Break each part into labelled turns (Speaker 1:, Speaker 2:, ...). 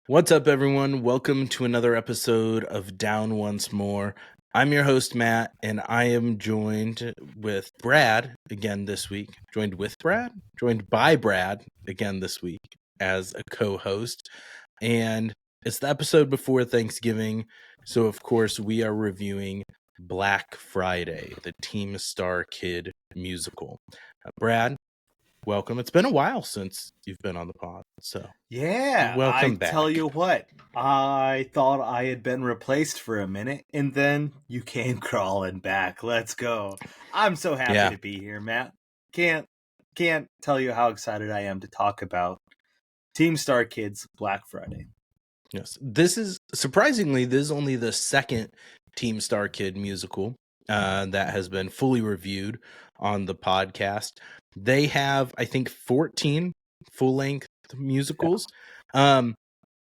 Speaker 1: What's up, everyone? Welcome to another episode of Down Once More. I'm your host, Matt, and I am joined with Brad again this week. Joined by Brad again this week as a co-host. And it's the episode before Thanksgiving, so of course we are reviewing Black Friday, the Team Starkid musical. Brad, welcome. It's been a while since you've been on the pod, so
Speaker 2: Yeah, I
Speaker 1: welcome back.
Speaker 2: tell you what, I thought I had been replaced for a minute, and then you came crawling back. Let's go. I'm so happy to be here, Matt. Can't tell you how excited I am to talk about Team Starkid's Black Friday.
Speaker 1: Yes, this is only the second Team Starkid musical that has been fully reviewed on the podcast. They have, I think, 14 full-length musicals. Yeah.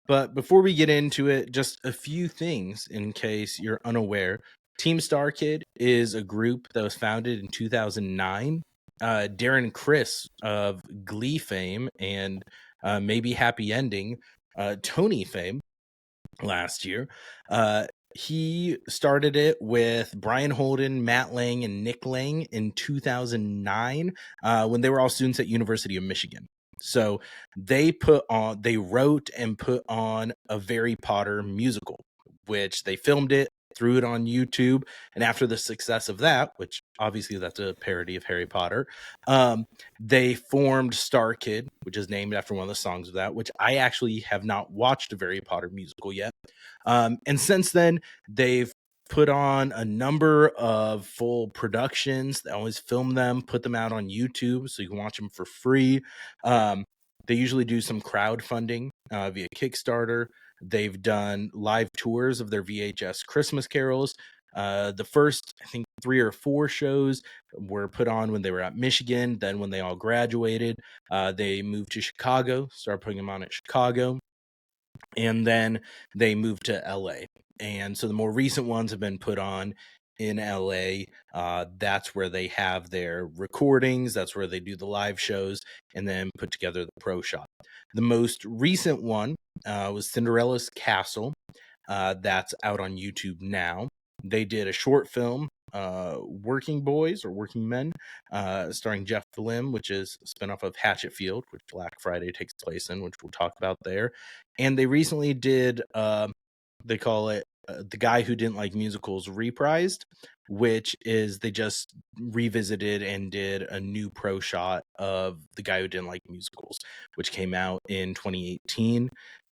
Speaker 1: But before we get into it, just a few things in case you're unaware. Team Starkid is a group that was founded in 2009. Darren Criss of Glee fame and maybe Happy Ending, Tony fame last year. He started it with Brian Holden, Matt Lang, and Nick Lang in 2009 when they were all students at University of Michigan. So they wrote and put on a Harry Potter musical, which they filmed it, threw it on YouTube, and after the success of that, which obviously that's a parody of Harry Potter, they formed Starkid, which is named after one of the songs of that, which I actually have not watched a Harry Potter musical yet. And since then, they've put on a number of full productions. They always film them, put them out on YouTube so you can watch them for free. They usually do some crowdfunding via Kickstarter. They've done live tours of their VHS Christmas carols. The first, I think, 3 or 4 shows were put on when they were at Michigan. Then when they all graduated, they moved to Chicago, started putting them on at Chicago. And then they moved to LA. And so the more recent ones have been put on in LA. That's where they have their recordings. That's where they do the live shows and then put together the pro shot. The most recent one was Cinderella's Castle. That's out on YouTube now. They did a short film, Working Boys or Working Men, starring Jeff Blim, which is a spinoff of Hatchetfield, which Black Friday takes place in, which we'll talk about there. And they recently did, they call it The Guy Who Didn't Like Musicals Reprised, which is they just revisited and did a new pro shot of The Guy Who Didn't Like Musicals, which came out in 2018.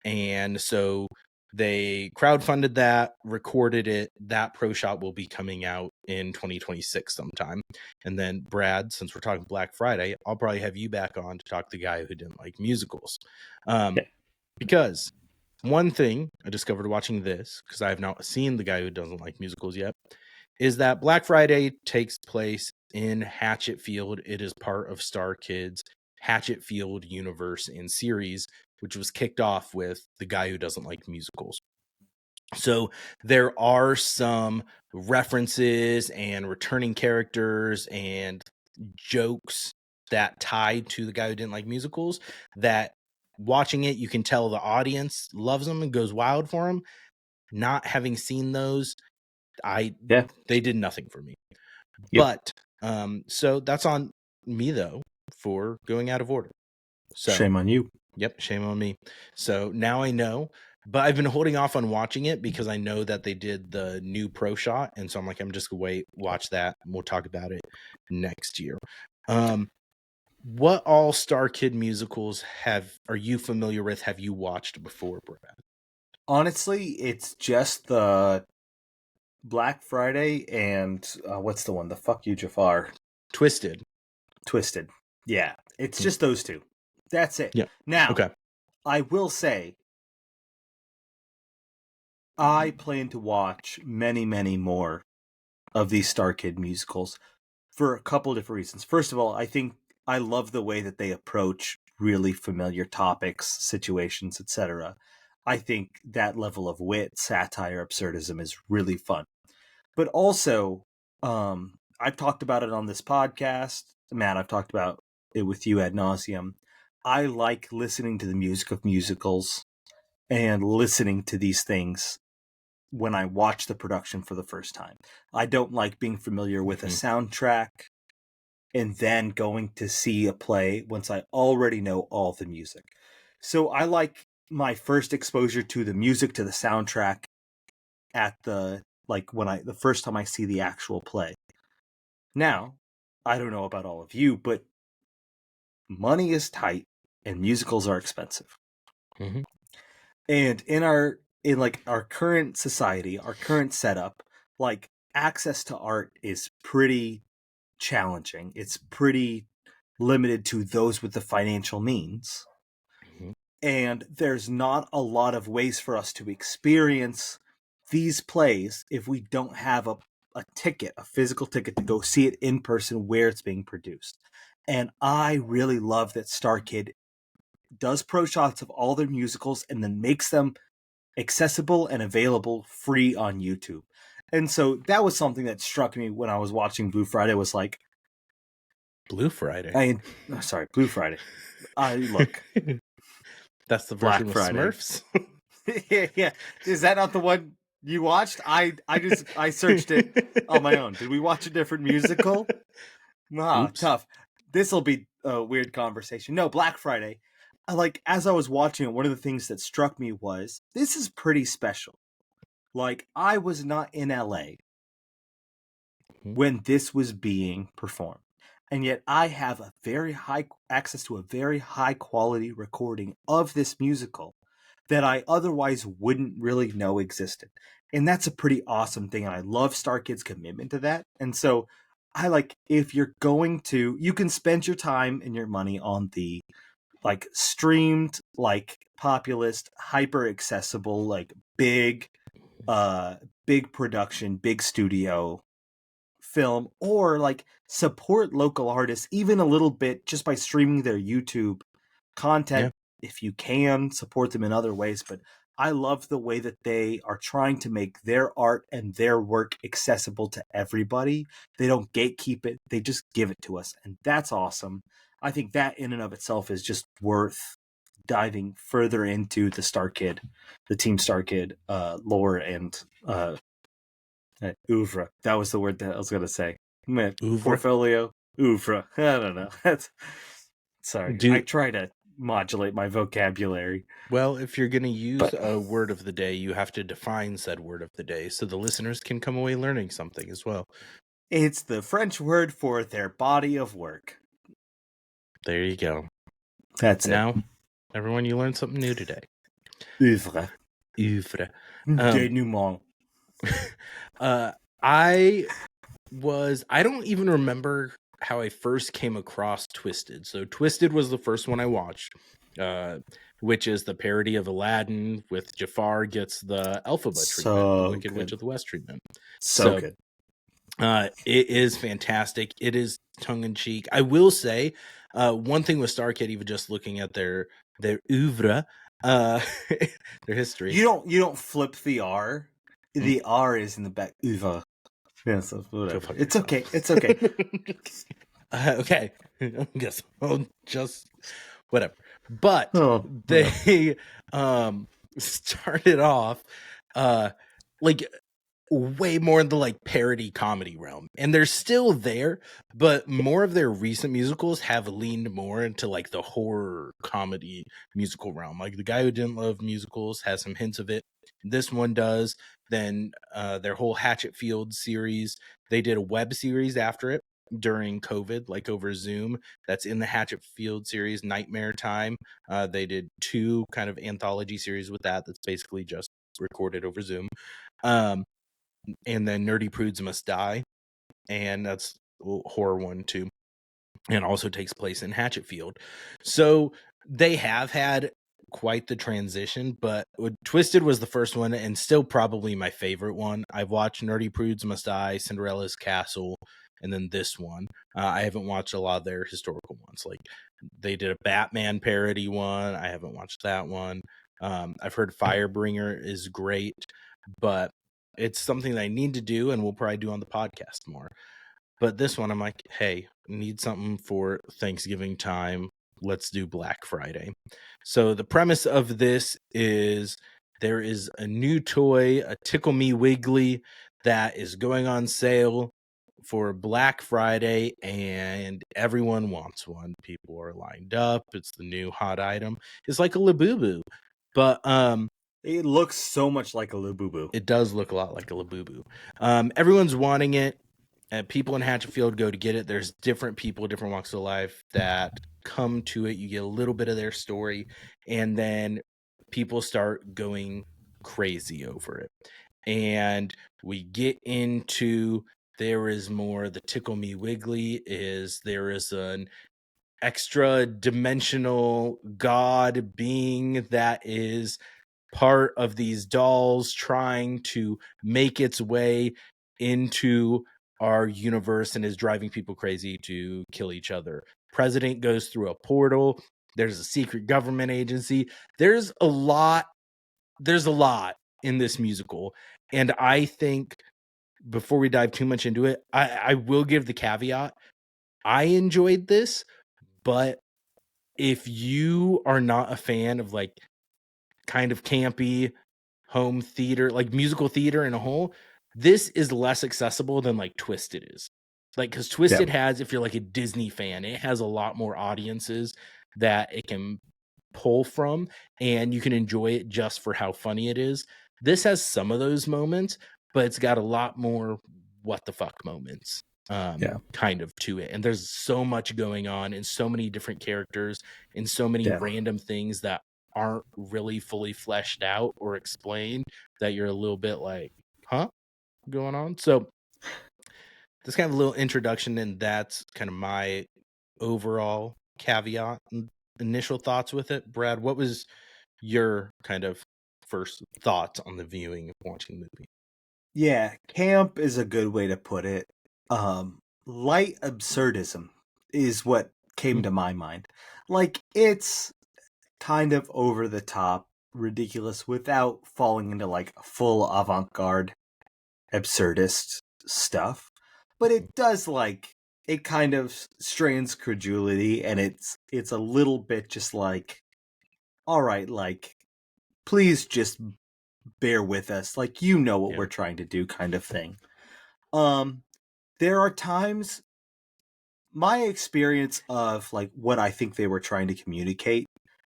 Speaker 1: And so they crowdfunded that, recorded it. That pro shot will be coming out in 2026 sometime. And then Brad, since we're talking Black Friday, I'll probably have you back on to talk to The Guy Who Didn't Like Musicals. Because one thing I discovered watching this, because I have not seen The Guy Who Doesn't Like Musicals yet, is that Black Friday takes place in Hatchetfield. It is part of Starkid's Hatchetfield universe and series, which was kicked off with The Guy Who Doesn't Like Musicals. So there are some references and returning characters and jokes that tie to The Guy Who Didn't Like Musicals that watching it, you can tell the audience loves them and goes wild for them. Not having seen those, they did nothing for me. Yep. But so that's on me though for going out of order. So
Speaker 2: shame on you.
Speaker 1: Yep, shame on me. So now I know, but I've been holding off on watching it because I know that they did the new pro shot, and so I'm like, I'm just gonna watch that, and we'll talk about it next year. What all Starkid musicals are you familiar with? Have you watched before, Brad?
Speaker 2: Honestly, it's just the Black Friday and what's the one? The Fuck You Jafar.
Speaker 1: Twisted.
Speaker 2: Yeah, it's just those two. That's it.
Speaker 1: Yeah.
Speaker 2: Now,
Speaker 1: okay.
Speaker 2: I will say, I plan to watch many, many more of these Starkid musicals for a couple different reasons. First of all, I think I love the way that they approach really familiar topics, situations, etc. I think that level of wit, satire, absurdism is really fun. But also, I've talked about it on this podcast. Matt, I've talked about it with you ad nauseum. I like listening to the music of musicals and listening to these things when I watch the production for the first time. I don't like being familiar with a soundtrack and then going to see a play once I already know all the music. So I like my first exposure to the music, to the soundtrack at the first time I see the actual play. Now, I don't know about all of you, but money is tight and musicals are expensive.
Speaker 1: Mm-hmm.
Speaker 2: And in our current society, our current setup, like access to art is pretty challenging. It's pretty limited to those with the financial means.
Speaker 1: Mm-hmm.
Speaker 2: And there's not a lot of ways for us to experience these plays if we don't have a ticket, a physical ticket to go see it in person where it's being produced. And I really love that Starkid does pro shots of all their musicals and then makes them accessible and available free on YouTube. And so that was something that struck me when I was watching Blue Friday. Was like,
Speaker 1: Blue Friday.
Speaker 2: Blue Friday. Look,
Speaker 1: That's the
Speaker 2: Black
Speaker 1: version with
Speaker 2: Friday.
Speaker 1: Smurfs.
Speaker 2: Yeah. Is that not the one you watched? I searched it on my own. Did we watch a different musical?
Speaker 1: Oops.
Speaker 2: Tough. This'll be a weird conversation. No, Black Friday. As I was watching it, one of the things that struck me was this is pretty special. Like, I was not in LA when this was being performed. And yet I have a very high access to a very high quality recording of this musical that I otherwise wouldn't really know existed. And that's a pretty awesome thing. And I love Starkid's commitment to that. And so if you're going to, you can spend your time and your money on the streamed, populist, hyper accessible, big production, big studio film, or support local artists even a little bit just by streaming their YouTube content. If you can support them in other ways. But I love the way that they are trying to make their art and their work accessible to everybody. They don't gatekeep it, they just give it to us, and that's awesome. I think that in and of itself is just worth diving further into the Team Starkid lore and oeuvre. That was the word that I was going to say.
Speaker 1: Oeuvre?
Speaker 2: Portfolio, oeuvre. I don't know. Sorry. I try to modulate my vocabulary.
Speaker 1: Well, if you're going to use a word of the day, you have to define said word of the day so the listeners can come away learning something as well.
Speaker 2: It's the French word for their body of work.
Speaker 1: There you go.
Speaker 2: That's it.
Speaker 1: Now, everyone, you learned something new today.
Speaker 2: Oeuvre.
Speaker 1: Oeuvre.
Speaker 2: Denouement.
Speaker 1: I don't even remember how I first came across Twisted. So Twisted was the first one I watched, which is the parody of Aladdin with Jafar gets the Elphaba treatment, the Wicked Witch of the West treatment.
Speaker 2: So good.
Speaker 1: It is fantastic. It is tongue-in-cheek. I will say, one thing with Starkid, even just looking at their oeuvre, their history.
Speaker 2: You don't flip the R. The R is in the back. Oeuvre. Yeah, so whatever. It's okay. It's okay.
Speaker 1: Okay. I guess I'll just whatever. But they started off way more in the parody comedy realm, and they're still there, but more of their recent musicals have leaned more into the horror comedy musical realm. Like The Guy Who Didn't Love Musicals has some hints of it. This one does. Then their whole Hatchetfield series, they did a web series after it during COVID, over Zoom. That's in the Hatchetfield series, Nightmare Time. They did 2 kind of anthology series with that's basically just recorded over Zoom. And then Nerdy Prudes Must Die, and that's a horror one too, and also takes place in Hatchetfield. So they have had quite the transition, but Twisted was the first one and still probably my favorite one. I've watched Nerdy Prudes Must Die, Cinderella's Castle, and then this one. I haven't watched a lot of their historical ones. They did a Batman parody one. I haven't watched that one. I've heard Firebringer is great, but it's something that I need to do, and we'll probably do on the podcast more. But this one, I'm like, hey, need something for Thanksgiving time. let's do Black Friday. So the premise of this is there is a new toy, a Tickle Me Wiggly, that is going on sale for Black Friday, and everyone wants one. People are lined up. It's the new hot item. It's like a Labubu, but
Speaker 2: It looks so much like a Labubu.
Speaker 1: it does look a lot like a Labubu. Everyone's wanting it. People in Hatchetfield go to get it. There's different people, different walks of life that come to it. You get a little bit of their story, and then people start going crazy over it. And we get into there is more. The Tickle Me Wiggly is there is an extra dimensional god being that is part of these dolls trying to make its way into our universe and is driving people crazy to kill each other. President goes through a portal. There's a secret government agency. There's a lot in this musical. And I think before we dive too much into it, I will give the caveat. I enjoyed this, but if you are not a fan of like kind of campy home theater, like musical theater in a whole, this is less accessible than like Twisted is. Like, because Twisted has, if you're like a Disney fan, it has a lot more audiences that it can pull from, and you can enjoy it just for how funny it is. This has some of those moments, but it's got a lot more what the fuck moments kind of to it. And there's so much going on and so many different characters and so many random things that aren't really fully fleshed out or explained that you're a little bit like, huh, going on. So that's kind of a little introduction, and that's kind of my overall caveat and initial thoughts with it. Brad, what was your kind of first thoughts on the viewing of watching the movie?
Speaker 2: Yeah, camp is a good way to put it. Light absurdism is what came to my mind. Like, it's kind of over the top, ridiculous without falling into like full avant-garde absurdist stuff. But it does like it kind of strains credulity, and it's a little bit just like, all right, like, please just bear with us, like, you know what we're trying to do, kind of thing. There are times, my experience of like what I think they were trying to communicate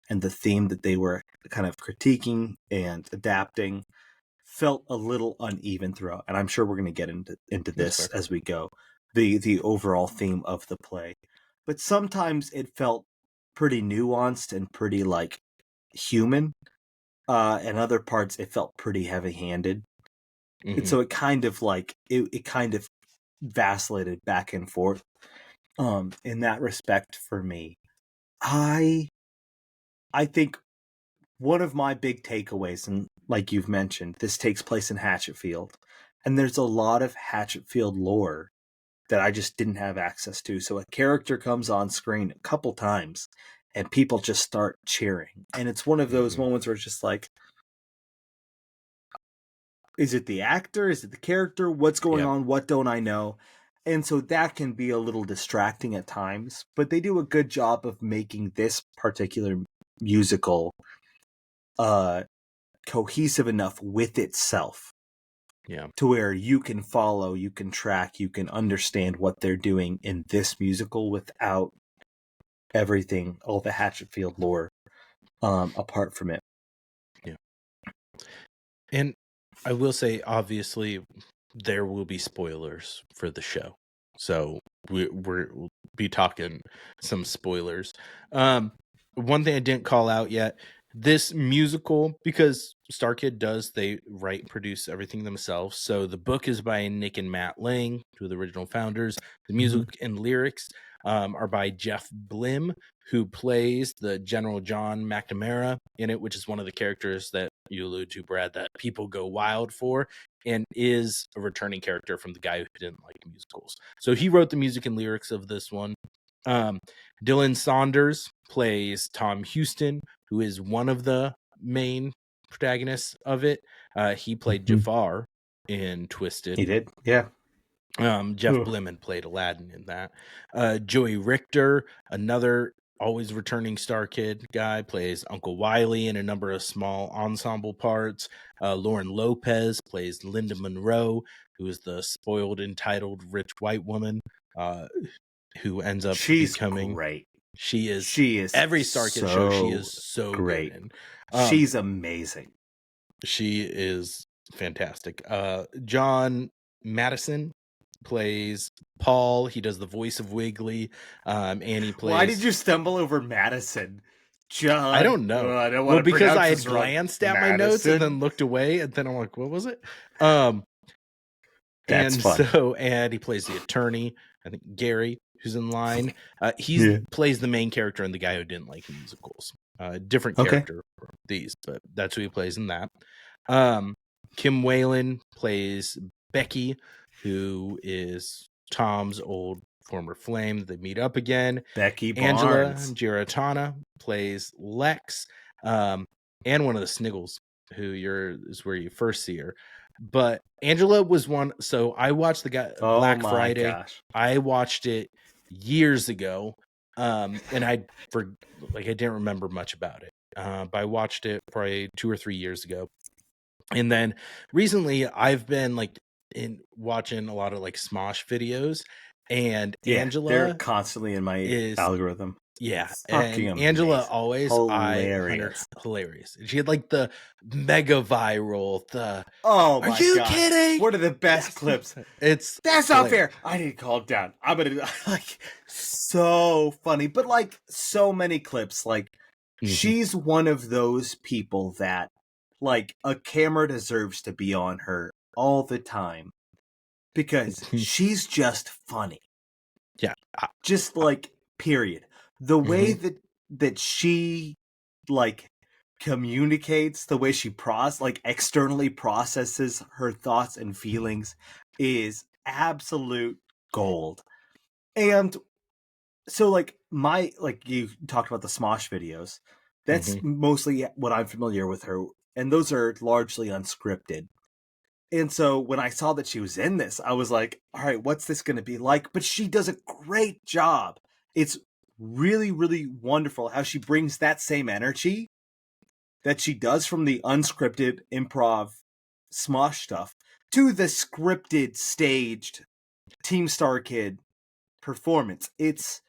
Speaker 2: and the theme that they were kind of critiquing and adapting felt a little uneven throughout, and I'm sure we're going to get into this as we go, the overall theme of the play. But sometimes it felt pretty nuanced and pretty like human, and other parts it felt pretty heavy-handed. And so it kind of like it kind of vacillated back and forth in that respect for me. I think one of my big takeaways, and like you've mentioned, this takes place in Hatchetfield, and there's a lot of Hatchetfield lore that I just didn't have access to. So a character comes on screen a couple times and people just start cheering. And it's one of those moments where it's just like, is it the actor? Is it the character? What's going on? What don't I know? And so that can be a little distracting at times, but they do a good job of making this particular musical cohesive enough with itself to where you can follow, you can track, you can understand what they're doing in this musical without everything, all the Hatchetfield lore apart from it.
Speaker 1: And I will say, obviously, there will be spoilers for the show, so we'll be talking some spoilers. One thing I didn't call out yet, this musical, because Starkid does, they write and produce everything themselves. So the book is by Nick and Matt Lang, two of the original founders. The music and lyrics are by Jeff Blim, who plays the General John McNamara in it, which is one of the characters that you allude to, Brad, that people go wild for, and is a returning character from the guy who didn't like musicals. So he wrote the music and lyrics of this one. Dylan Saunders plays Tom Houston, who is one of the main protagonists of it. He played Jafar in Twisted.
Speaker 2: He did, yeah.
Speaker 1: Jeff Blimmen played Aladdin in that. Joey Richter, another always returning Starkid guy, plays Uncle Wiley in a number of small ensemble parts. Lauren Lopez plays Linda Monroe, who is the spoiled, entitled, rich white woman who ends up
Speaker 2: She's
Speaker 1: becoming.
Speaker 2: great.
Speaker 1: She is every Starkid show. She
Speaker 2: so
Speaker 1: is so
Speaker 2: great.
Speaker 1: good in.
Speaker 2: She's amazing.
Speaker 1: She is fantastic. John Madison plays Paul. He does the voice of Wiggly, and he plays.
Speaker 2: Why did you stumble over Madison, John?
Speaker 1: I don't know.
Speaker 2: I don't want to
Speaker 1: because I had
Speaker 2: this wrong.
Speaker 1: glanced at my notes and then looked away, and then I'm like, "What was it?"
Speaker 2: That's
Speaker 1: and
Speaker 2: fun.
Speaker 1: so, and he plays the attorney. I think Gary, who's in line. Plays the main character and the guy who didn't like musicals. Different character from these, but that's who he plays in that. Kim Whalen plays Becky, who is Tom's old former flame. They meet up again.
Speaker 2: Becky
Speaker 1: Angela
Speaker 2: Barnes.
Speaker 1: Giratana plays Lex, and one of the Sniggles, who is where you first see her. But Angela was one. So I watched the Black Friday.
Speaker 2: Gosh.
Speaker 1: I watched it years ago, and I didn't remember much about it. But I watched it probably 2 or 3 years ago. And then recently I've been watching a lot of Smosh videos, and Angela,
Speaker 2: they're constantly in my algorithm.
Speaker 1: Yeah,
Speaker 2: fucking
Speaker 1: and Angela
Speaker 2: amazing.
Speaker 1: always
Speaker 2: hilarious.
Speaker 1: Hilarious. She had the mega viral.
Speaker 2: Oh
Speaker 1: my! Are you kidding?
Speaker 2: One of the best clips.
Speaker 1: That's
Speaker 2: not fair. I need to calm down. I'm gonna so funny, but so many clips. She's one of those people that a camera deserves to be on her all the time because she's just funny.
Speaker 1: Yeah,
Speaker 2: just period. The way that she communicates, the way she externally processes her thoughts and feelings is absolute gold. And so you talked about the Smosh videos. That's mostly what I'm familiar with her, and those are largely unscripted. And so when I saw that she was in this, I was like, all right, what's this going to be like? But she does a great job. It's really, really wonderful how she brings that same energy that she does from the unscripted improv Smosh stuff to the scripted, staged Team Starkid performance. It's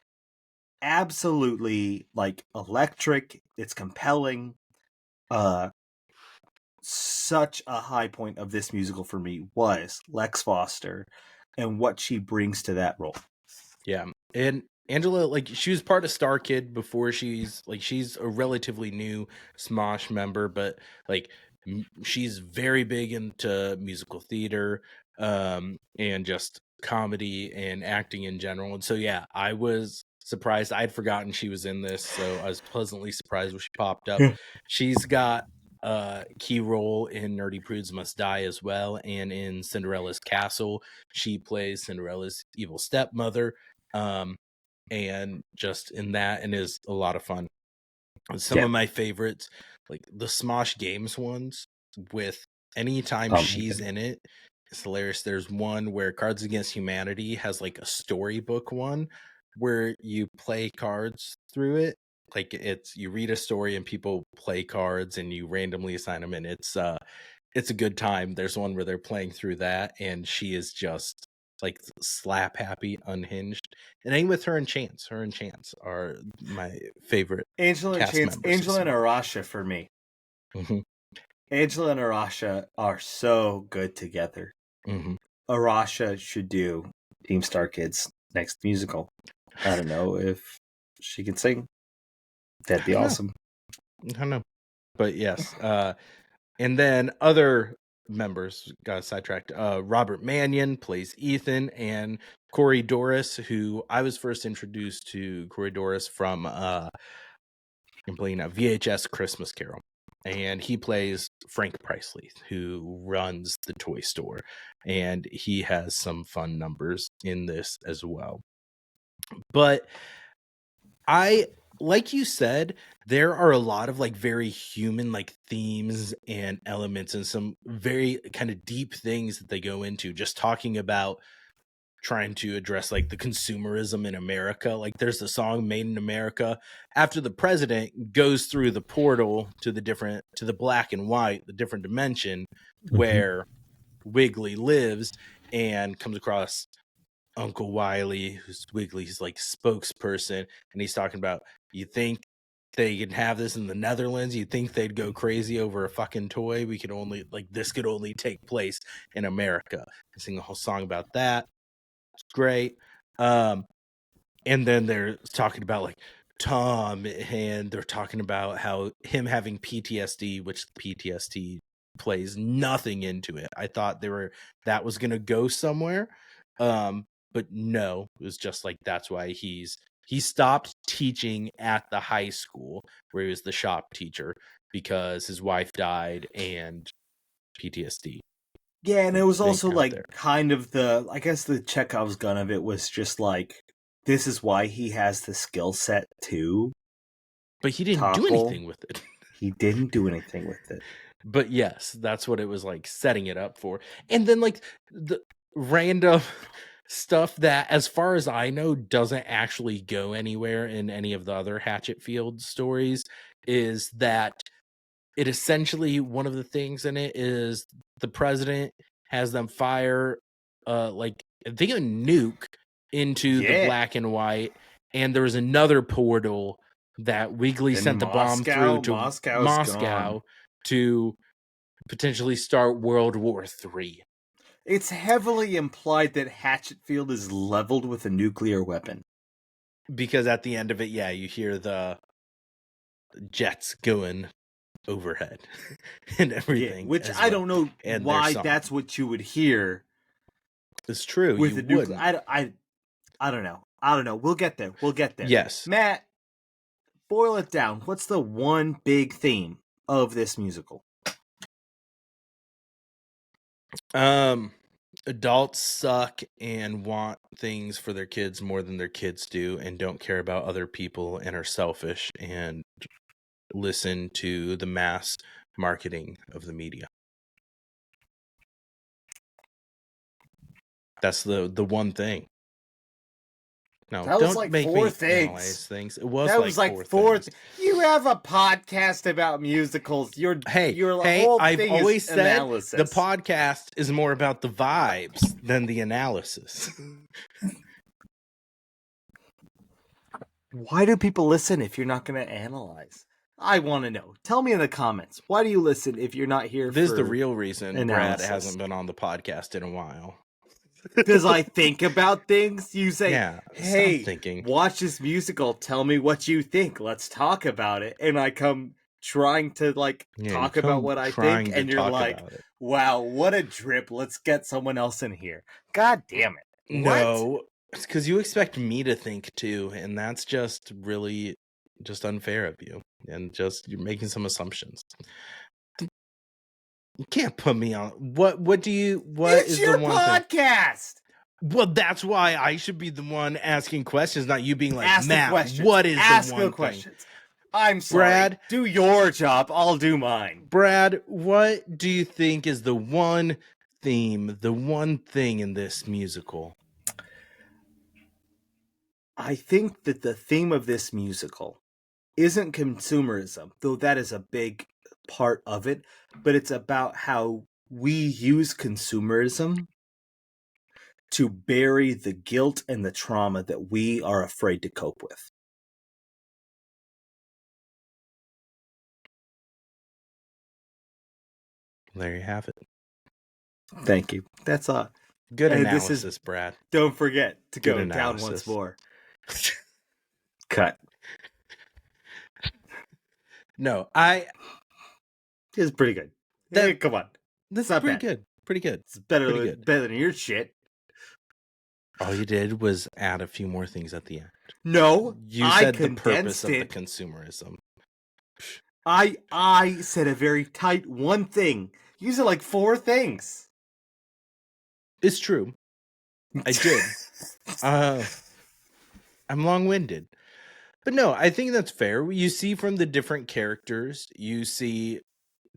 Speaker 2: absolutely electric. It's compelling. Such a high point of this musical for me was Lex Foster and what she brings to that role.
Speaker 1: Yeah. And Angela, she was part of Starkid before she's a relatively new Smosh member, but she's very big into musical theater, and just comedy and acting in general. And so, yeah, I was surprised. I'd forgotten she was in this, so I was pleasantly surprised when she popped up. She's got a key role in Nerdy Prudes Must Die as well, and in Cinderella's Castle, she plays Cinderella's evil stepmother. And just in that, and is a lot of fun. Some of my favorites, the Smosh Games ones, with anytime she's in it, it's hilarious. There's one where Cards Against Humanity has a storybook one where you play cards through it. You read a story and people play cards and you randomly assign them, and it's a good time. There's one where they're playing through that, and she is just slap happy, unhinged. And then with her and Chance are my favorite.
Speaker 2: Angela and Chance, Angela and Arasha for me. Angela and Arasha are so good together. Arasha should do Team Starkid's next musical. I don't know if she can sing. That'd be awesome.
Speaker 1: I don't know. But yes. And then other members got sidetracked. Robert Mannion plays Ethan, and Corey Doris, who I was first introduced to Corey Doris from playing a VHS Christmas Carol. And he plays Frank Presley, who runs the toy store. And he has some fun numbers in this as well. But like you said, there are a lot of very human themes and elements and some very kind of deep things that they go into, just talking about trying to address like the consumerism in America. Like there's a song Made in America after the president goes through the portal to the black and white, the different dimension where Wiggly lives, and comes across Uncle Wiley, who's Wiggly's like spokesperson, and he's talking about, you think they can have this in the Netherlands? You think they'd go crazy over a fucking toy? We could only this could only take place in America. I sing a whole song about that. It's great. And then they're talking about like Tom, and they're talking about how him having PTSD, which PTSD plays nothing into it. I thought that was gonna go somewhere. But no, it was just like that's why he stopped teaching at the high school where he was the shop teacher because his wife died and PTSD.
Speaker 2: Yeah, and it was also like kind of I guess the Chekhov's gun of it was just like, this is why he has the skill set too.
Speaker 1: But he didn't do anything with it.
Speaker 2: He didn't do anything with it.
Speaker 1: But yes, that's what it was like setting it up for. And then like the random stuff that, as far as I know, doesn't actually go anywhere in any of the other Hatchetfield stories, is that it essentially, one of the things in it is the president has them fire like I think a nuke into the black and white, and there was another portal that Wiggly sent the bomb through to Moscow to potentially start World War III.
Speaker 2: It's heavily implied that Hatchetfield is leveled with a nuclear weapon.
Speaker 1: Because at the end of it, yeah, you hear the jets going overhead and everything.
Speaker 2: Yeah, which I don't know why that's what you would hear.
Speaker 1: It's true.
Speaker 2: With the nuclear, I don't know. I don't know. We'll get there.
Speaker 1: Yes.
Speaker 2: Matt, boil it down. What's the one big theme of this musical?
Speaker 1: Adults suck and want things for their kids more than their kids do, and don't care about other people, and are selfish and listen to the mass marketing of the media. That's the one thing. No,
Speaker 2: that was like four things.
Speaker 1: It was like four things.
Speaker 2: You have a podcast about musicals.
Speaker 1: I've always said analysis. The podcast is more about the vibes than the analysis.
Speaker 2: Why do people listen if you're not going to analyze? I want to know. Tell me in the comments. Why do you listen if you're not here?
Speaker 1: This is the real reason analysis. Brad hasn't been on the podcast in a while.
Speaker 2: Because I think about things. You say, hey,
Speaker 1: thinking.
Speaker 2: Watch this musical. Tell me what you think. Let's talk about it. And I come trying to talk about what I think. And you're like, wow, what a drip. Let's get someone else in here. God damn it.
Speaker 1: No, it's because you expect me to think too. And that's just really just unfair of you. And you're making some assumptions. You can't put me on. What
Speaker 2: is your
Speaker 1: the one
Speaker 2: podcast?
Speaker 1: Well, that's why I should be the one asking questions, not you being like,
Speaker 2: ask
Speaker 1: Matt,
Speaker 2: what is
Speaker 1: the one
Speaker 2: questions. Thing? I'm sorry.
Speaker 1: Brad,
Speaker 2: do your job. I'll do mine.
Speaker 1: Brad, what do you think is the one theme, the one thing in this musical?
Speaker 2: I think that the theme of this musical isn't consumerism, though that is a big part of it, but it's about how we use consumerism to bury the guilt and the trauma that we are afraid to cope with.
Speaker 1: There you have it.
Speaker 2: Thank you. That's a
Speaker 1: good analysis, Brad.
Speaker 2: Don't forget to go down once more. Cut.
Speaker 1: No,
Speaker 2: it's pretty good. Hey, come on.
Speaker 1: That's not pretty bad. Good. Pretty good.
Speaker 2: It's better than your shit.
Speaker 1: All you did was add a few more things at the end.
Speaker 2: No,
Speaker 1: you said the purpose of the consumerism.
Speaker 2: I said a very tight one thing. You said like four things.
Speaker 1: It's true. I did. I'm long-winded. But no, I think that's fair. You see from the different characters, you see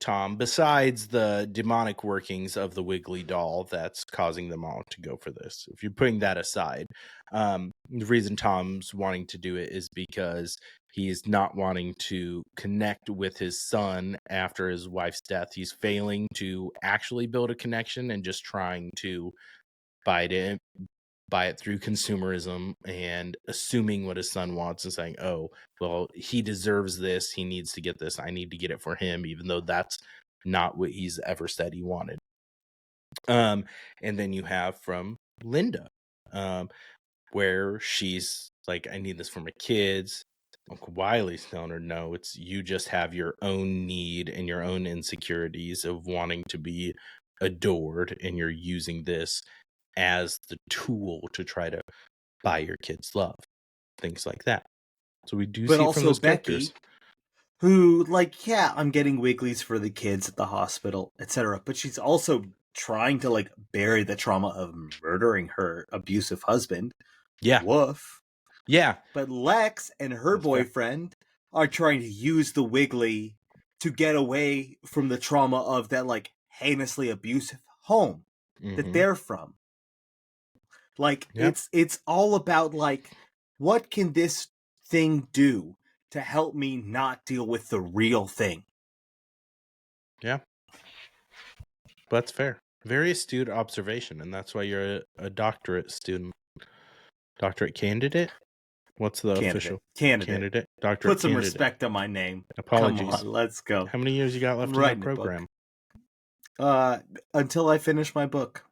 Speaker 1: Tom, besides the demonic workings of the Wiggly doll that's causing them all to go for this, if you're putting that aside, the reason Tom's wanting to do it is because he's not wanting to connect with his son after his wife's death. He's failing to actually build a connection and just trying to buy it through consumerism and assuming what his son wants and saying, oh, well, he deserves this. He needs to get this. I need to get it for him, even though that's not what he's ever said he wanted. And then you have from Linda, where she's like, I need this for my kids. Uncle Wiley's telling her, no, it's you just have your own need and your own insecurities of wanting to be adored, and you're using this as the tool to try to buy your kids love, things like that. So we do
Speaker 2: But
Speaker 1: see
Speaker 2: also
Speaker 1: from those
Speaker 2: Becky,
Speaker 1: characters
Speaker 2: who, like, yeah, I'm getting Wigglies for the kids at the hospital, etc. But she's also trying to, like, bury the trauma of murdering her abusive husband.
Speaker 1: Yeah.
Speaker 2: Woof.
Speaker 1: Yeah.
Speaker 2: But Lex and her boyfriend are trying to use the Wiggly to get away from the trauma of that, like, heinously abusive home that they're from. Like, it's all about, like, what can this thing do to help me not deal with the real thing?
Speaker 1: Yeah. That's fair. Very astute observation, and that's why you're a doctorate student. Doctorate candidate? What's the official? Candidate. Doctorate
Speaker 2: Put some
Speaker 1: candidate.
Speaker 2: respect on my name.
Speaker 1: Apologies.
Speaker 2: Come on, let's go.
Speaker 1: How many years you got left in that program?
Speaker 2: Until I finish my book.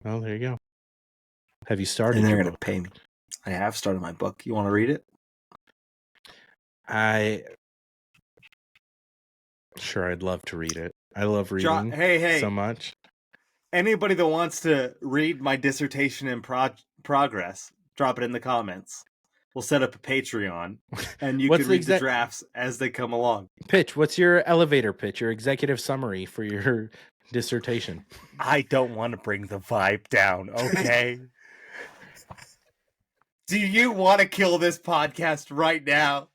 Speaker 1: Oh, there you go. Have you started
Speaker 2: and they're
Speaker 1: your
Speaker 2: gonna
Speaker 1: book?
Speaker 2: Pay me. I have started my book. You want to read it?
Speaker 1: Sure, I'd love to read it. I love reading so much.
Speaker 2: Anybody that wants to read my dissertation in progress, drop it in the comments. We'll set up a Patreon, and you can read the drafts as they come along.
Speaker 1: Pitch. What's your elevator pitch, your executive summary for your dissertation?
Speaker 2: I don't want to bring the vibe down, okay? Do you want to kill this podcast right now?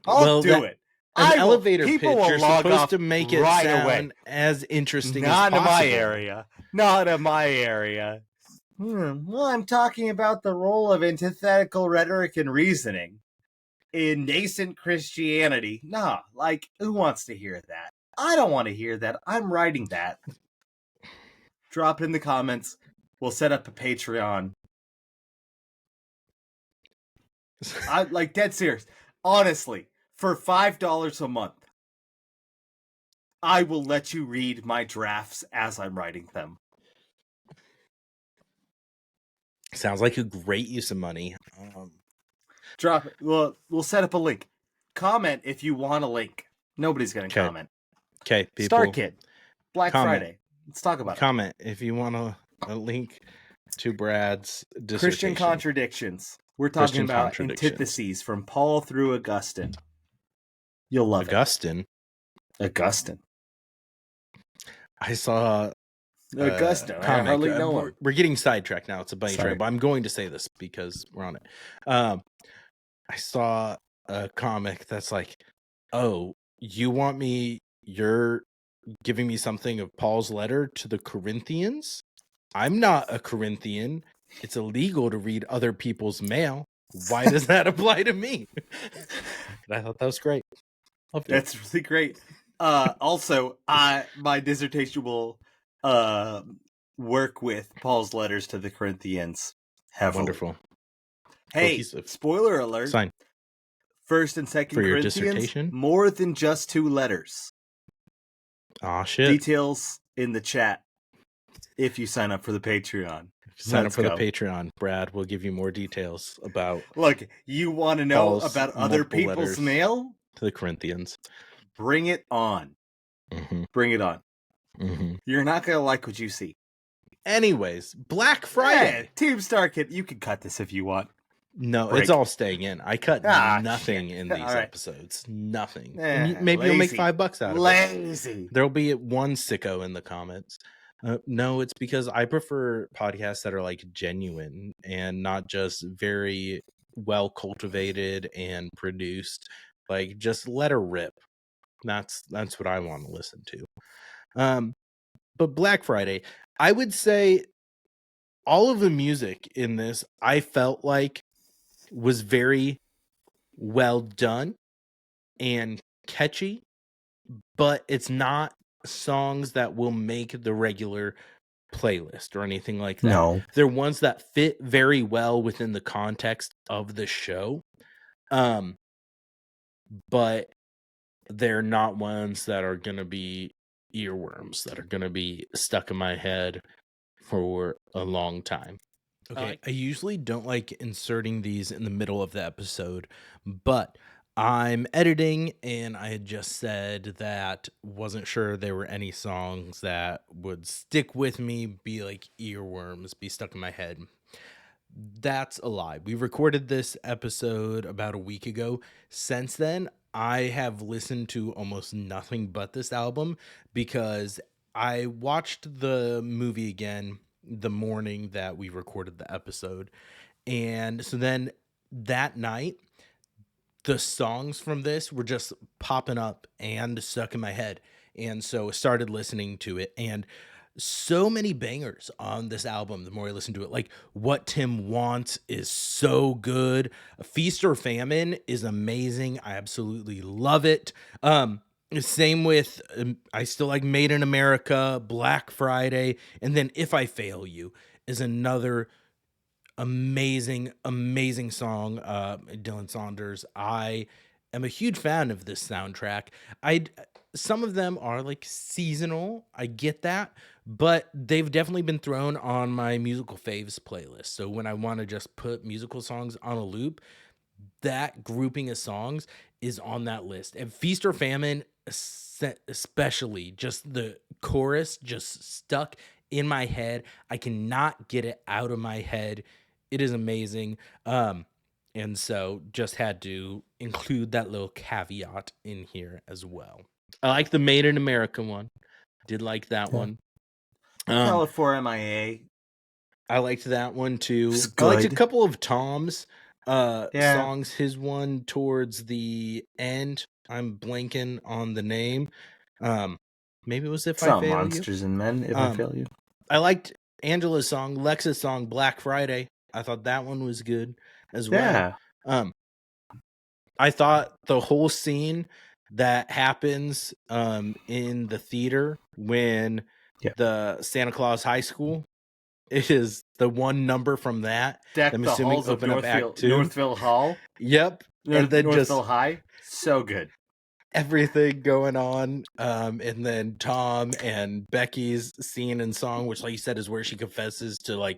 Speaker 2: I'll do it.
Speaker 1: An elevator pitch, you're supposed to make it sound as interesting as possible.
Speaker 2: Not in my area. Well, I'm talking about the role of antithetical rhetoric and reasoning in nascent Christianity. Nah, like, who wants to hear that? I don't want to hear that. I'm writing that. Drop it in the comments. We'll set up a Patreon. I like, dead serious. Honestly, for $5 a month, I will let you read my drafts as I'm writing them.
Speaker 1: Sounds like a great use of money.
Speaker 2: Drop it. We'll set up a link. Comment if you want a link. Nobody's going to comment.
Speaker 1: Okay, people.
Speaker 2: Starkid. Black Friday. Let's talk about it.
Speaker 1: Comment if you want a link to Brad's dissertation.
Speaker 2: Christian contradictions. We're talking about antitheses from Paul through Augustine. You'll love
Speaker 1: Augustine. I saw
Speaker 2: Augustine.
Speaker 1: I hardly know him. We're getting sidetracked now. It's a bunny trail, but I'm going to say this because we're on it. I saw a comic that's like, oh, you're giving me something of Paul's letter to the Corinthians? I'm not a Corinthian. It's illegal to read other people's mail. Why does that apply to me? I thought that was great.
Speaker 2: That's really great. Also, my dissertation will work with Paul's letters to the Corinthians heavily.
Speaker 1: Wonderful.
Speaker 2: Hey, spoiler alert.
Speaker 1: Sign.
Speaker 2: 1st and 2nd
Speaker 1: For your
Speaker 2: Corinthians,
Speaker 1: dissertation?
Speaker 2: more than just 2 letters.
Speaker 1: Aw, shit.
Speaker 2: Details in the chat if you sign up for the Patreon.
Speaker 1: Sign up for the Patreon, Brad. We'll give you more details about.
Speaker 2: Look, you want to know about other people's mail?
Speaker 1: To the Corinthians.
Speaker 2: Bring it on.
Speaker 1: Mm-hmm.
Speaker 2: Bring it on.
Speaker 1: Mm-hmm.
Speaker 2: You're not going to like what you see.
Speaker 1: Anyways, Black Friday.
Speaker 2: Hey, Team Starkid, you can cut this if you want.
Speaker 1: No, it's all staying in. I cut nothing in these episodes. Nothing. Maybe you'll make $5 out of it.
Speaker 2: Lazy.
Speaker 1: There'll be one sicko in the comments. No, it's because I prefer podcasts that are like genuine and not just very well cultivated and produced. Like, just let her rip. That's what I want to listen to. But Black Friday, I would say all of the music in this I felt like was very well done and catchy, but it's not songs that will make the regular playlist or anything like that.
Speaker 2: No.
Speaker 1: They're ones that fit very well within the context of the show. Um, but they're not ones that are going to be earworms that are going to be stuck in my head for a long time. Okay, I usually don't like inserting these in the middle of the episode, but I'm editing and I had just said that wasn't sure there were any songs that would stick with me, be like earworms, be stuck in my head. That's a lie. We recorded this episode about a week ago. Since then, I have listened to almost nothing but this album because I watched the movie again the morning that we recorded the episode. And so then that night, the songs from this were just popping up and stuck in my head. And so I started listening to it, and so many bangers on this album the more I listen to it. Like What Tim Wants is so good. Feast or Famine is amazing. I absolutely love it. Same with I still like Made in America, Black Friday, and then If I Fail You is another amazing song. Dylan Saunders. I am a huge fan of this soundtrack. I Some of them are like seasonal, I get that, but they've definitely been thrown on my musical faves playlist. So when I want to just put musical songs on a loop, that grouping of songs is on that list. And Feast or Famine, especially, just the chorus just stuck in my head. I cannot get it out of my head. It is amazing. And so just had to include that little caveat in here as well. I like the Made in America one. Did like that one.
Speaker 2: California MIA.
Speaker 1: I liked that one too.
Speaker 2: It's
Speaker 1: I liked a
Speaker 2: good.
Speaker 1: couple of Tom's
Speaker 2: Yeah.
Speaker 1: songs. His one towards the end, I'm blanking on the name. Maybe it was If
Speaker 2: It's
Speaker 1: I
Speaker 2: not
Speaker 1: Fail You.
Speaker 2: Monsters and Men, If I Fail You.
Speaker 1: I liked Angela's song, Lexa's song, Black Friday. I thought that one was good as well.
Speaker 2: Yeah.
Speaker 1: I thought the whole scene that happens in the theater when
Speaker 2: Yeah.
Speaker 1: the Santa Claus High School is the one number from that.
Speaker 2: Deck
Speaker 1: I'm
Speaker 2: the
Speaker 1: assuming
Speaker 2: halls of
Speaker 1: open up Act 2.
Speaker 2: Northville Hall.
Speaker 1: Yep. And then
Speaker 2: Northville
Speaker 1: just
Speaker 2: High. So good.
Speaker 1: everything going on. And then Tom and Becky's scene and song, which like you said is where she confesses to like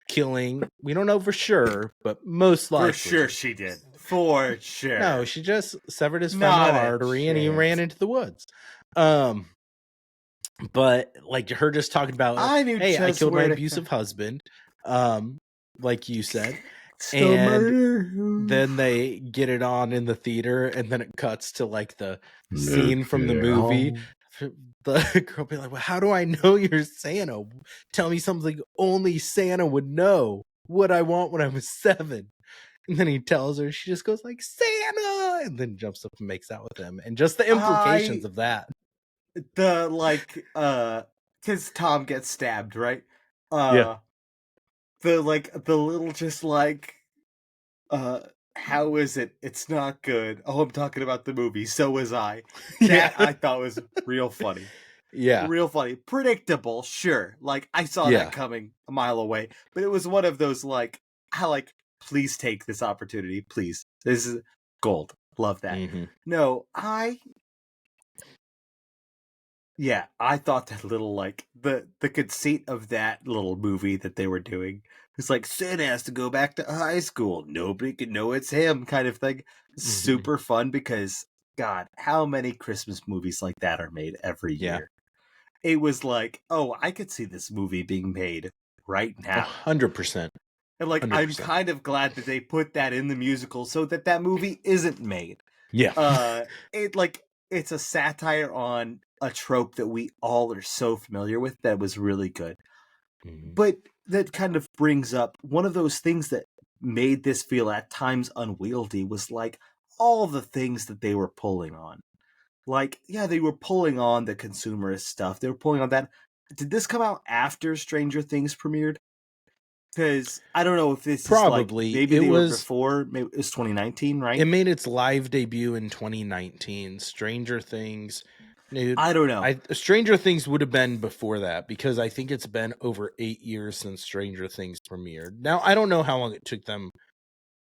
Speaker 1: killing. We don't know for sure, but most likely.
Speaker 2: For sure she did. For sure.
Speaker 1: No, she just severed his
Speaker 2: Not
Speaker 1: femoral
Speaker 2: a
Speaker 1: artery and he
Speaker 2: chance.
Speaker 1: ran into the woods. But like her just talking about, hey, I killed my abusive husband, like you said, and then they get it on in the theater, and then it cuts to like the scene from the movie. The girl be like, well, how do I know you're Santa? Tell me something only Santa would know. What I want when I was 7. And then he tells her, she just goes like, Santa, and then jumps up and makes out with him. And just the implications of that.
Speaker 2: The like because Tom gets stabbed, right?
Speaker 1: Yeah.
Speaker 2: The little just like how is it? It's not good. Oh, I'm talking about the movie. So was I. That I thought was real funny.
Speaker 1: Yeah.
Speaker 2: Real funny. Predictable, sure. Like I saw that coming a mile away. But it was one of those like please take this opportunity, please. This is gold. Love that.
Speaker 1: Mm-hmm.
Speaker 2: No, I thought that little like the conceit of that little movie that they were doing. It's like Santa has to go back to high school. Nobody can know it's him kind of thing. Mm-hmm. Super fun because God, how many Christmas movies like that are made every year? It was like, oh, I could see this movie being made right now.
Speaker 1: 100%.
Speaker 2: And like 100%. I'm kind of glad that they put that in the musical so that movie isn't made.
Speaker 1: Yeah.
Speaker 2: It's a satire on a trope that we all are so familiar with that was really good. Mm-hmm. But that kind of brings up one of those things that made this feel at times unwieldy was like all the things that they were pulling on. Like, yeah, they were pulling on the consumerist stuff. They were pulling on that. Did this come out after Stranger Things premiered? Because I don't know if this is like
Speaker 1: Probably.
Speaker 2: maybe they were before. Maybe it was 2019,
Speaker 1: It
Speaker 2: right?
Speaker 1: made its live debut in 2019. Stranger Things, dude.
Speaker 2: I don't know.
Speaker 1: Stranger Things would have been before that because I think it's been over 8 years since Stranger Things premiered. Now I don't know how long it took them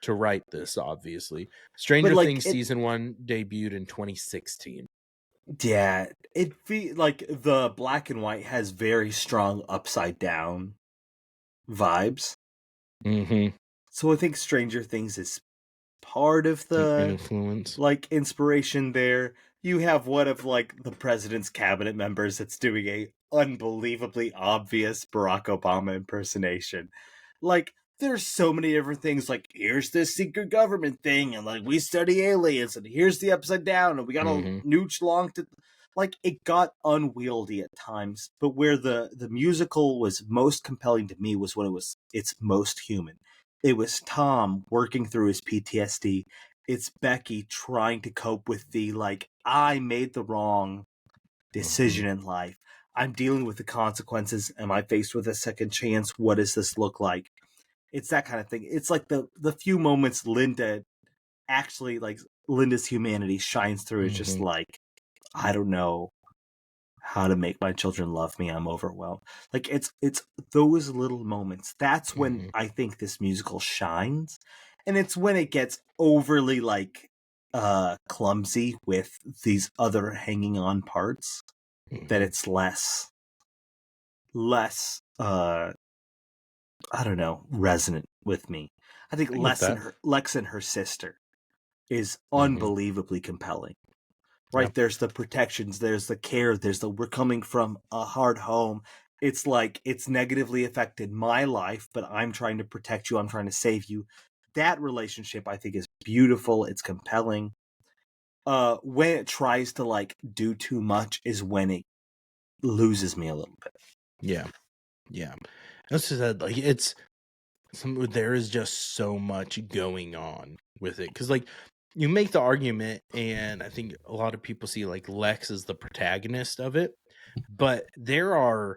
Speaker 1: to write this. Obviously,
Speaker 2: But
Speaker 1: Stranger
Speaker 2: like
Speaker 1: Things
Speaker 2: it,
Speaker 1: season 1 debuted in 2016.
Speaker 2: yeah, it like the black and white has very strong upside down vibes.
Speaker 1: Mm-hmm.
Speaker 2: So I think Stranger Things is part of
Speaker 1: An
Speaker 2: the
Speaker 1: influence.
Speaker 2: like inspiration there. You have one of like the president's cabinet members that's doing a unbelievably obvious Barack Obama impersonation. Like there's so many different things like here's this secret government thing and like we study aliens and here's the upside down and we got a
Speaker 1: Mm-hmm.
Speaker 2: nooch long to like it got unwieldy at times, but where the musical was most compelling to me was when it was its most human. It was Tom working through his PTSD. It's Becky trying to cope with the like I made the wrong
Speaker 1: Mm-hmm.
Speaker 2: decision in life. I'm dealing with the consequences. Am I faced with a second chance? What does this look like? It's that kind of thing. It's like the few moments Linda actually like Linda's humanity shines through is just
Speaker 1: Mm-hmm.
Speaker 2: like I don't know how to make my children love me. I'm overwhelmed. Like it's those little moments. That's when
Speaker 1: Mm-hmm.
Speaker 2: I think this musical shines. And it's when it gets overly like clumsy with these other hanging on parts that
Speaker 1: Mm-hmm.
Speaker 2: it's less I don't know, resonant with me. I think
Speaker 1: I get that.
Speaker 2: Lex and her sister is
Speaker 1: Mm-hmm.
Speaker 2: unbelievably compelling.
Speaker 1: Yeah.
Speaker 2: Right, there's the protections, there's the care, there's the we're coming from a hard home. It's like it's negatively affected my life, but I'm trying to protect you, I'm trying to save you. That relationship I think is beautiful, it's compelling. When it tries to like do too much is when it loses me a little bit.
Speaker 1: Yeah. Yeah. That's just that, like it's there is just so much going on with it because like you make the argument and I think a lot of people see like Lex as the protagonist of it, but there's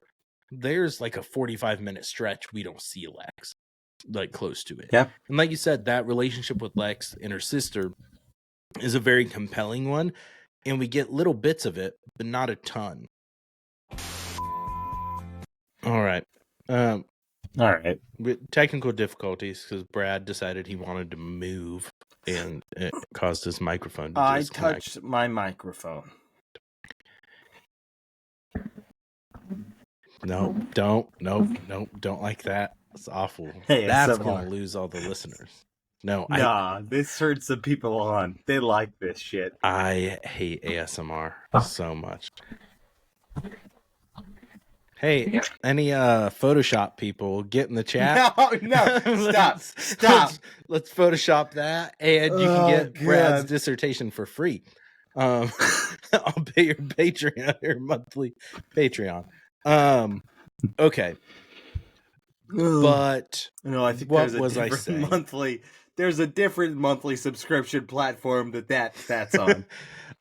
Speaker 1: like a 45-minute stretch we don't see Lex like close to it.
Speaker 2: Yeah.
Speaker 1: And like you said, that relationship with Lex and her sister is a very compelling one, and we get little bits of it but not a ton. All right. um
Speaker 2: All right.
Speaker 1: with technical difficulties because Brad decided he wanted to move and it caused his microphone to
Speaker 2: I
Speaker 1: disconnect.
Speaker 2: touched my microphone.
Speaker 1: No, don't like that. It's awful.
Speaker 2: Hey,
Speaker 1: That's gonna
Speaker 2: ASMR.
Speaker 1: lose all the listeners. No,
Speaker 2: Nah, this turns some people on. They like this shit.
Speaker 1: I hate ASMR so much. Hey, any Photoshop people get in the chat?
Speaker 2: No, no, stop, stop.
Speaker 1: Let's Photoshop that, and you can
Speaker 2: Oh
Speaker 1: get Brad's
Speaker 2: god.
Speaker 1: dissertation for free. I'll pay your Patreon, your monthly Patreon. Okay, but
Speaker 2: No, I think
Speaker 1: what was I saying?
Speaker 2: there's a different monthly subscription platform that's on.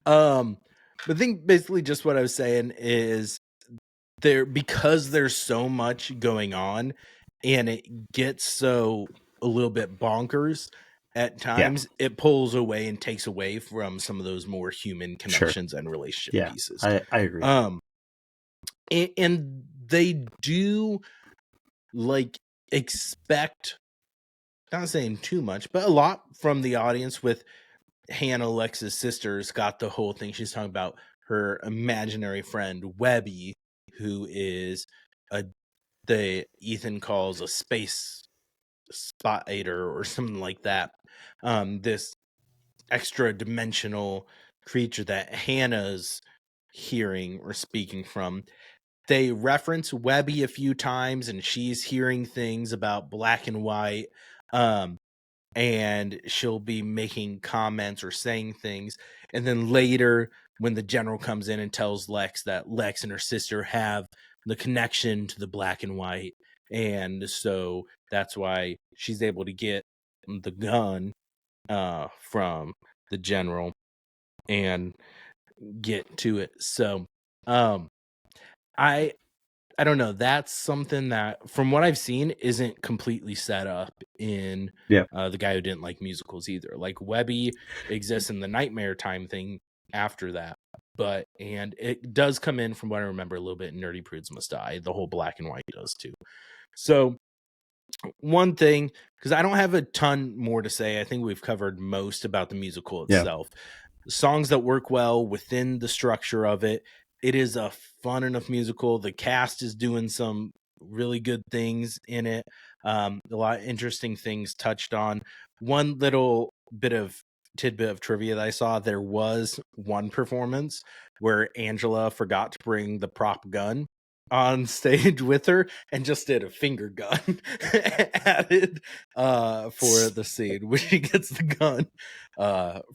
Speaker 1: The thing basically just what I was saying is because there's so much going on and it gets so a little bit bonkers at
Speaker 2: Yeah,
Speaker 1: times, it pulls away and takes away from some of those more human
Speaker 2: sure.
Speaker 1: connections and relationship
Speaker 2: Yeah,
Speaker 1: pieces.
Speaker 2: I agree.
Speaker 1: And they do like expect, not saying too much, but a lot from the audience with Hannah Lex's sister's got the whole thing. She's talking about her imaginary friend Webby, who is a the Ethan calls a space spider or something like that. This extra dimensional creature that Hannah's hearing or speaking from. They reference Webby a few times, and she's hearing things about black and white. And she'll be making comments or saying things. And then later, when the general comes in and tells Lex that Lex and her sister have the connection to the black and white, and so that's why she's able to get the gun from the general. And get to it. So, I I don't know. That's something that, from what I've seen, isn't completely set up in
Speaker 2: Yeah.
Speaker 1: The Guy Who Didn't Like Musicals either. Like Webby exists in the Nightmare Time thing after that, but and it does come in, from what I remember, a little bit in Nerdy Prudes Must Die. The whole black and white does too. So one thing, because I don't have a ton more to say. I think we've covered most about the musical
Speaker 2: Yeah.
Speaker 1: itself. Songs that work well within the structure of it. It is a fun enough musical. The cast is doing some really good things in it. A lot of interesting things touched on. One little bit of tidbit of trivia that I saw, there was one performance where Angela forgot to bring the prop gun on stage with her and just did a finger gun added for the scene when she gets the gun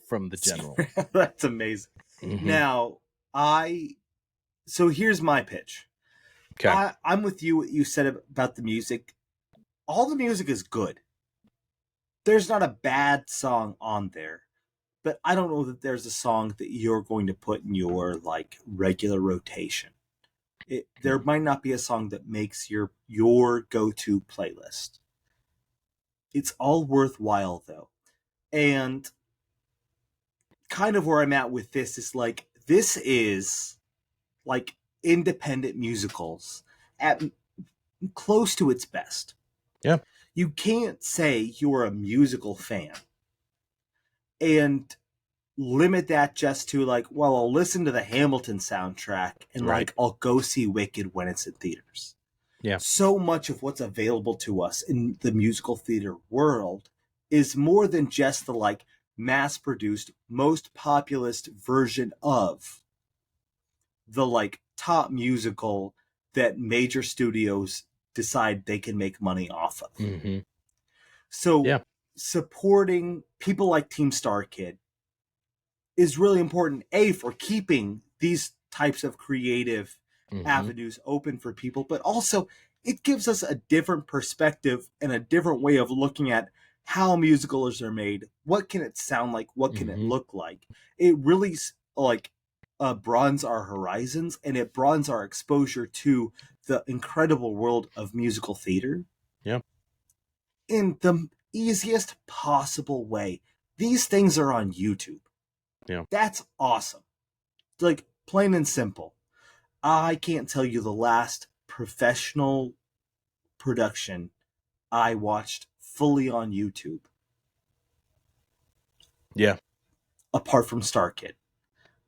Speaker 1: from the general.
Speaker 2: That's amazing.
Speaker 1: Mm-hmm.
Speaker 2: Now, so here's my pitch.
Speaker 1: Okay.
Speaker 2: I'm with you. What you said about the music. All the music is good. There's not a bad song on there, but I don't know that there's a song that you're going to put in your like regular rotation. There might not be a song that makes your go-to playlist. It's all worthwhile though. And kind of where I'm at with this is like this is like independent musicals at close to its best.
Speaker 1: Yeah.
Speaker 2: You can't say you're a musical fan and limit that just to like, well, I'll listen to the Hamilton soundtrack and
Speaker 1: Right.
Speaker 2: like I'll go see Wicked when it's in theaters.
Speaker 1: Yeah.
Speaker 2: So much of what's available to us in the musical theater world is more than just the like mass produced, most populist version of the like top musical that major studios decide they can make money off of.
Speaker 1: Mm-hmm.
Speaker 2: So
Speaker 1: Yeah.
Speaker 2: supporting people like Team Starkid is really important, A, for keeping these types of creative
Speaker 1: Mm-hmm.
Speaker 2: avenues open for people, but also it gives us a different perspective and a different way of looking at how musicals are made. What can it sound like? What can it
Speaker 1: Mm-hmm.
Speaker 2: look like? It really like broadens our horizons and it broadens our exposure to the incredible world of musical theater
Speaker 1: Yeah.
Speaker 2: in the easiest possible way. These things are on YouTube.
Speaker 1: Yeah.
Speaker 2: That's awesome. Like, plain and simple. I can't tell you the last professional production I watched fully on YouTube,
Speaker 1: Yeah.
Speaker 2: apart from Starkid.
Speaker 1: Yeah.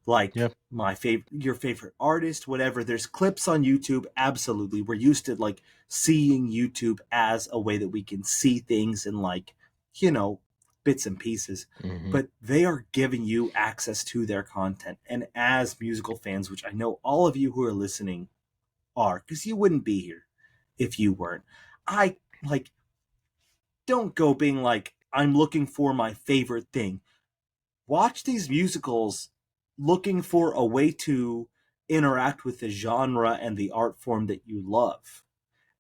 Speaker 2: Like my favorite, your favorite artist, whatever. There's clips on YouTube. Absolutely, we're used to like seeing YouTube as a way that we can see things in like, you know, bits and pieces.
Speaker 1: Mm-hmm.
Speaker 2: But they are giving you access to their content, and as musical fans, which I know all of you who are listening are, because you wouldn't be here if you weren't. I like don't go being like I'm looking for my favorite thing. Watch these musicals looking for a way to interact with the genre and the art form that you love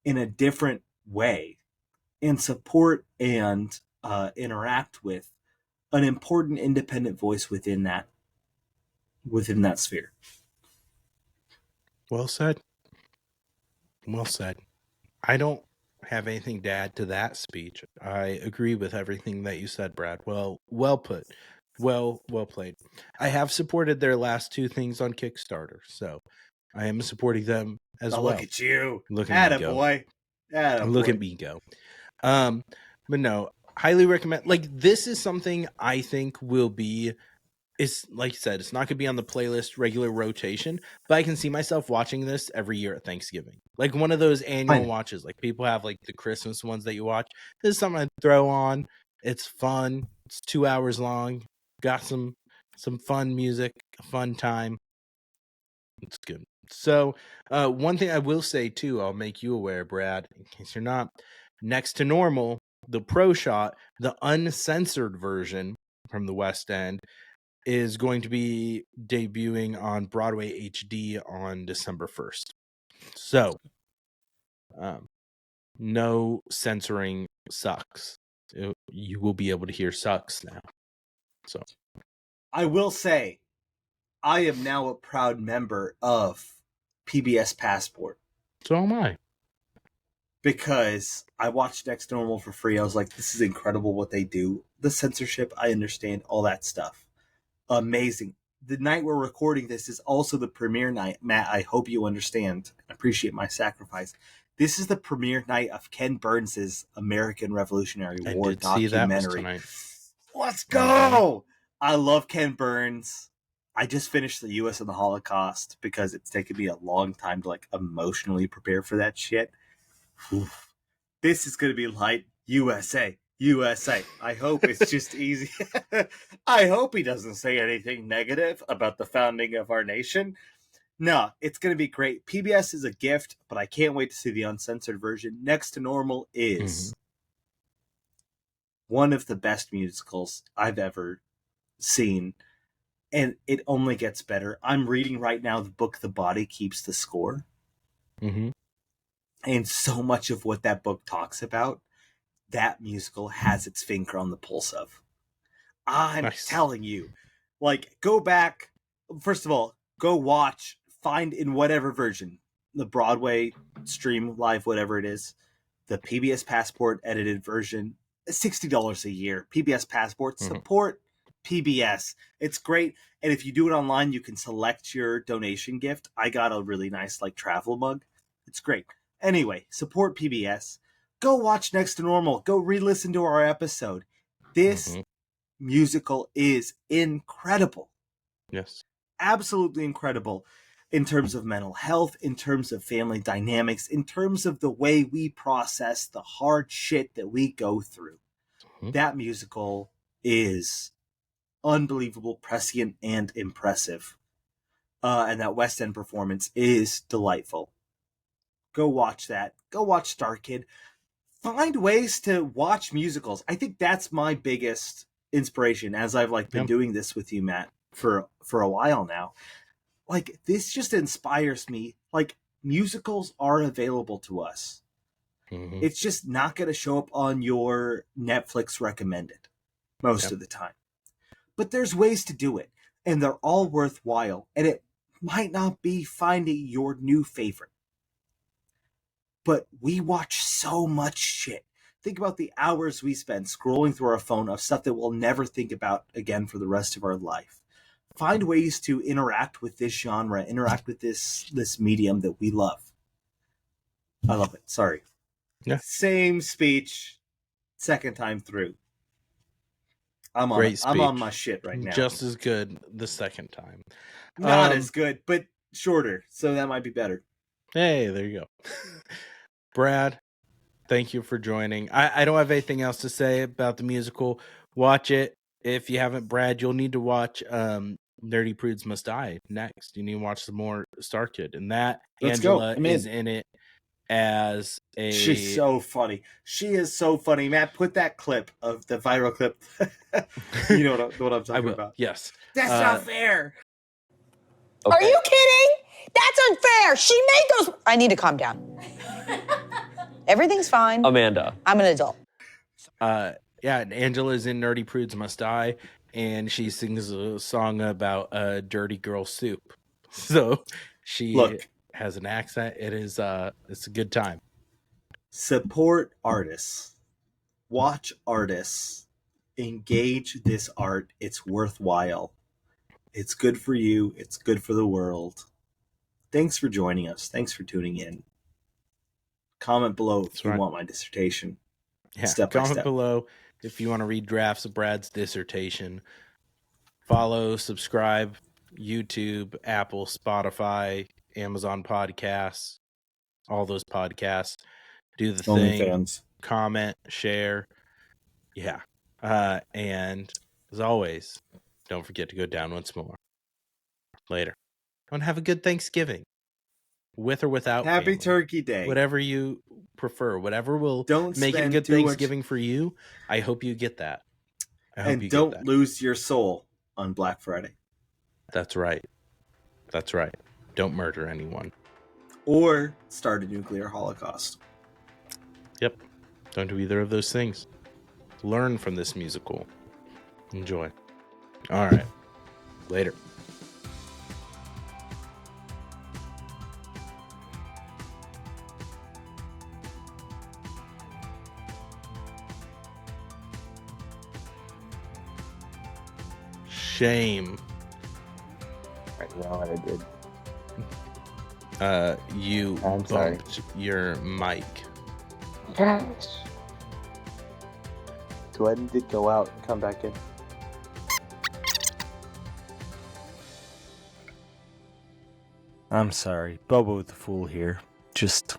Speaker 2: in a different way and support and interact with an important independent voice within that sphere.
Speaker 1: Well said. Well said. I don't have anything to add to that speech. I agree with everything that you said, Brad. Well put. Well played. I have supported their last two things on Kickstarter, so I am supporting them as
Speaker 2: Oh,
Speaker 1: well.
Speaker 2: look at you.
Speaker 1: Look at me go.
Speaker 2: Attaboy.
Speaker 1: Look at me go. But no, highly recommend. Like, this is something I think will be, it's like you said, it's not gonna be on the playlist regular rotation, but I can see myself watching this every year at Thanksgiving. Like one of those annual watches. Like people have like the Christmas ones that you watch. This is something I throw on. It's fun. It's 2 hours long. Got some fun music, a fun time. It's good. So one thing I will say too, I'll make you aware, Brad, in case you're not, next to normal, the pro shot, the uncensored version from the West End, is going to be debuting on Broadway HD on December 1st. So, no censoring sucks. You will be able to hear sucks now. So,
Speaker 2: I will say I am now a proud member of PBS Passport
Speaker 1: So am I.
Speaker 2: because I watched Next to Normal for free. I was like, this is incredible what they do. The censorship, I understand, all that stuff. Amazing. The night we're recording this is also the premiere night. Matt, I hope you understand and appreciate my sacrifice. This is the premiere night of Ken Burns' American Revolutionary
Speaker 1: I
Speaker 2: War
Speaker 1: did see that was
Speaker 2: documentary.
Speaker 1: tonight.
Speaker 2: Let's go! I love Ken Burns. I just finished the U.S. and the Holocaust because it's taken me a long time to like emotionally prepare for that shit. Oof. This is going to be like USA, USA. I hope it's just easy. I hope he doesn't say anything negative about the founding of our nation. No, it's going to be great. PBS is a gift, but I can't wait to see the uncensored version. Next to Normal is one of the best musicals I've ever seen, and it only gets better. I'm reading right now the book The Body Keeps the Score.
Speaker 1: Mm-hmm.
Speaker 2: And so much of what that book talks about, that musical has its finger on the pulse of. I'm
Speaker 1: Nice.
Speaker 2: telling you, like, go back. First of all, go watch, find in whatever version, the Broadway stream live, whatever it is, the PBS Passport edited version, $60 a year. PBS Passport, support PBS. It's great. And if you do it online, you can select your donation gift. I got a really nice like travel mug. It's great. Anyway, support PBS. Go watch Next to Normal. Go re-listen to our episode. This musical is incredible.
Speaker 1: Yes.
Speaker 2: Absolutely incredible in terms of mental health, in terms of family dynamics, in terms of the way we process the hard shit that we go through. That musical is unbelievable, prescient, and impressive. And that West End performance is delightful. Go watch that. Go watch Starkid. Find ways to watch musicals. I think that's my biggest inspiration as I've like been doing this with you, Matt, for a while now. Like, this just inspires me. Like, musicals are available to us. It's just not going to show up on your Netflix recommended most of the time. But there's ways to do it, and they're all worthwhile. And it might not be finding your new favorite, but we watch so much shit. Think about the hours we spend scrolling through our phone of stuff that we'll never think about again for the rest of our life. Find ways to interact with this genre, interact with this medium that we love. I love it. Sorry.
Speaker 1: Yeah.
Speaker 2: Same speech, second time through. I'm on
Speaker 1: Great
Speaker 2: it.
Speaker 1: speech.
Speaker 2: I'm on my shit right now.
Speaker 1: Just as good the second time.
Speaker 2: Not as good, but shorter, so that might be better.
Speaker 1: Hey, there you go. Brad, thank you for joining. I don't have anything else to say about the musical. Watch it. If you haven't, Brad, you'll need to watch Nerdy Prudes Must Die next. You need to watch some more Starkid. And that
Speaker 2: Let's
Speaker 1: Angela
Speaker 2: go.
Speaker 1: is in it as a...
Speaker 2: She's so funny. She is so funny. Matt, put that clip of the viral clip. You know what I'm talking about.
Speaker 1: Yes.
Speaker 2: That's not fair.
Speaker 3: Okay. Are you kidding? That's unfair. She made those. I need to calm down. Everything's fine.
Speaker 4: Amanda.
Speaker 3: I'm an adult.
Speaker 1: Yeah, and Angela's in Nerdy Prudes Must Die, and she sings a song about dirty girl soup. So she has an accent. It is it's a good time.
Speaker 2: Support artists. Watch artists. Engage this art. It's worthwhile. It's good for you. It's good for the world. Thanks for joining us. Thanks for tuning in. Comment below if you want my dissertation.
Speaker 1: Yeah,
Speaker 2: step by
Speaker 1: comment
Speaker 2: step.
Speaker 1: below if you want to read drafts of Brad's dissertation. Follow, subscribe, YouTube, Apple, Spotify, Amazon Podcasts, all those podcasts. Do the thing.
Speaker 2: OnlyFans.
Speaker 1: Comment, share. Yeah. And as always, don't forget to go down once more. Later. And have a good Thanksgiving. With or without
Speaker 2: Happy
Speaker 1: family.
Speaker 2: Turkey Day.
Speaker 1: Whatever you prefer. Whatever will make it a good Thanksgiving for you. I hope you get that.
Speaker 2: And don't lose your soul on Black Friday.
Speaker 1: That's right. That's right. Don't murder anyone.
Speaker 2: Or start a nuclear holocaust.
Speaker 1: Yep. Don't do either of those things. Learn from this musical. Enjoy. All right. Later. Shame.
Speaker 4: You know what I did?
Speaker 1: You
Speaker 4: I'm sorry.
Speaker 1: bumped your mic.
Speaker 4: Gosh. So I did go out and come back in.
Speaker 2: I'm sorry. Bobo the Fool here. Just